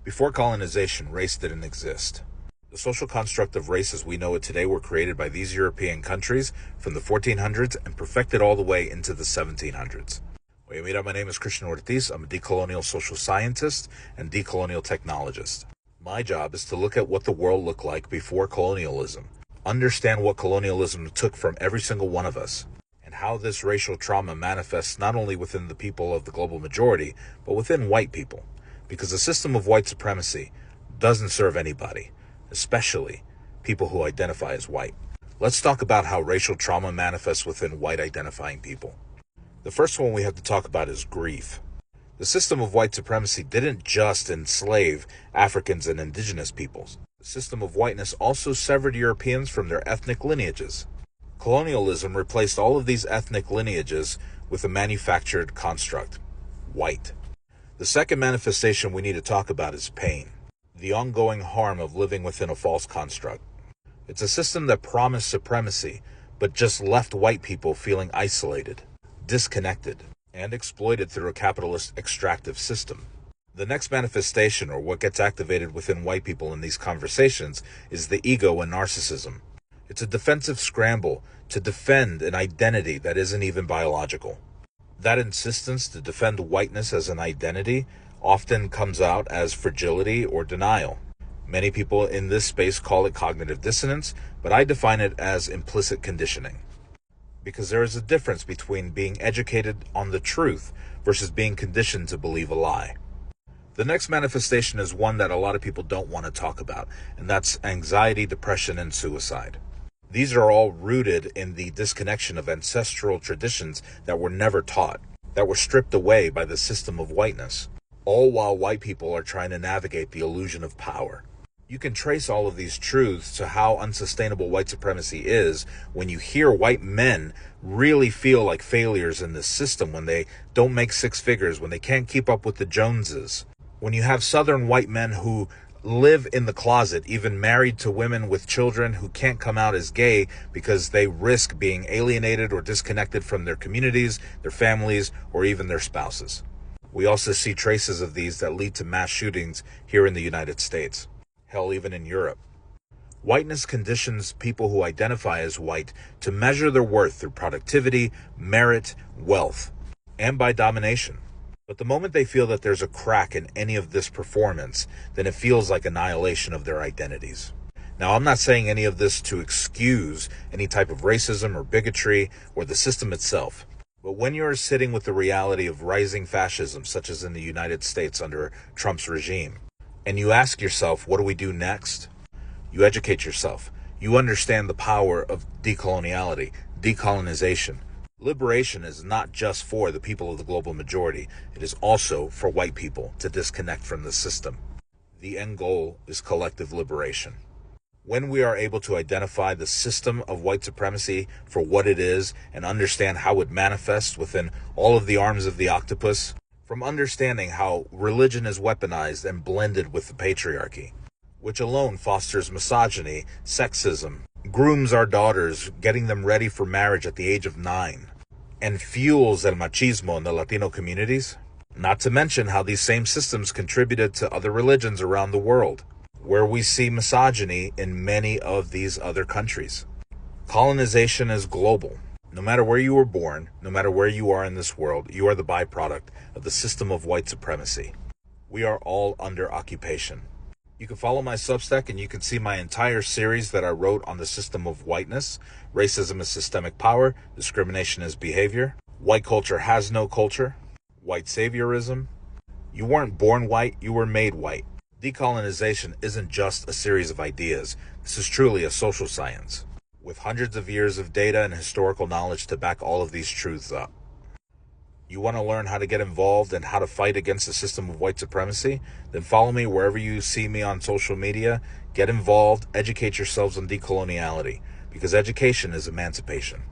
Before colonization, race didn't exist. The social construct of race as we know it today were created by these European countries from the 1400s and perfected all the way into the 1700s. Oye, mira, my name is Christian Ortiz. I'm a decolonial social scientist and decolonial technologist. My job is to look at what the world looked like before colonialism, understand what colonialism took from every single one of us, and how this racial trauma manifests not only within the people of the global majority, but within white people. Because the system of white supremacy doesn't serve anybody, especially people who identify as white. Let's talk about how racial trauma manifests within white identifying people. The first one we have to talk about is grief. The system of white supremacy didn't just enslave Africans and indigenous peoples. The system of whiteness also severed Europeans from their ethnic lineages. Colonialism replaced all of these ethnic lineages with a manufactured construct, white. The second manifestation we need to talk about is pain, the ongoing harm of living within a false construct. It's a system that promised supremacy, but just left white people feeling isolated, disconnected, and exploited through a capitalist extractive system. The next manifestation, or what gets activated within white people in these conversations, is the ego and narcissism. It's a defensive scramble to defend an identity that isn't even biological. That insistence to defend whiteness as an identity often comes out as fragility or denial. Many people in this space call it cognitive dissonance, but I define it as implicit conditioning. Because there is a difference between being educated on the truth versus being conditioned to believe a lie. The next manifestation is one that a lot of people don't want to talk about, and that's anxiety, depression, and suicide. These are all rooted in the disconnection of ancestral traditions that were never taught, that were stripped away by the system of whiteness, all while white people are trying to navigate the illusion of power. You can trace all of these truths to how unsustainable white supremacy is when you hear white men really feel like failures in this system, when they don't make six figures, when they can't keep up with the Joneses. When you have Southern white men who live in the closet, even married to women with children who can't come out as gay because they risk being alienated or disconnected from their communities, their families, or even their spouses. We also see traces of these that lead to mass shootings here in the United States. Hell, even in Europe. Whiteness conditions people who identify as white to measure their worth through productivity, merit, wealth, and by domination. But the moment they feel that there's a crack in any of this performance, then it feels like annihilation of their identities. Now, I'm not saying any of this to excuse any type of racism or bigotry or the system itself. But when you're sitting with the reality of rising fascism, such as in the United States under Trump's regime, and you ask yourself, what do we do next? You educate yourself. You understand the power of decoloniality, decolonization. Liberation is not just for the people of the global majority. It is also for white people to disconnect from the system. The end goal is collective liberation. When we are able to identify the system of white supremacy for what it is and understand how it manifests within all of the arms of the octopus, from understanding how religion is weaponized and blended with the patriarchy, which alone fosters misogyny, sexism, grooms our daughters, getting them ready for marriage at the age of 9, and fuels el machismo in the Latino communities. Not to mention how these same systems contributed to other religions around the world, where we see misogyny in many of these other countries. Colonization is global. No matter where you were born, no matter where you are in this world, you are the byproduct of the system of white supremacy. We are all under occupation. You can follow my Substack and you can see my entire series that I wrote on the system of whiteness. Racism is systemic power. Discrimination is behavior. White culture has no culture. White saviorism. You weren't born white, you were made white. Decolonization isn't just a series of ideas. This is truly a social science, with hundreds of years of data and historical knowledge to back all of these truths up. You want to learn how to get involved and how to fight against the system of white supremacy? Then follow me wherever you see me on social media. Get involved, educate yourselves on decoloniality, because education is emancipation.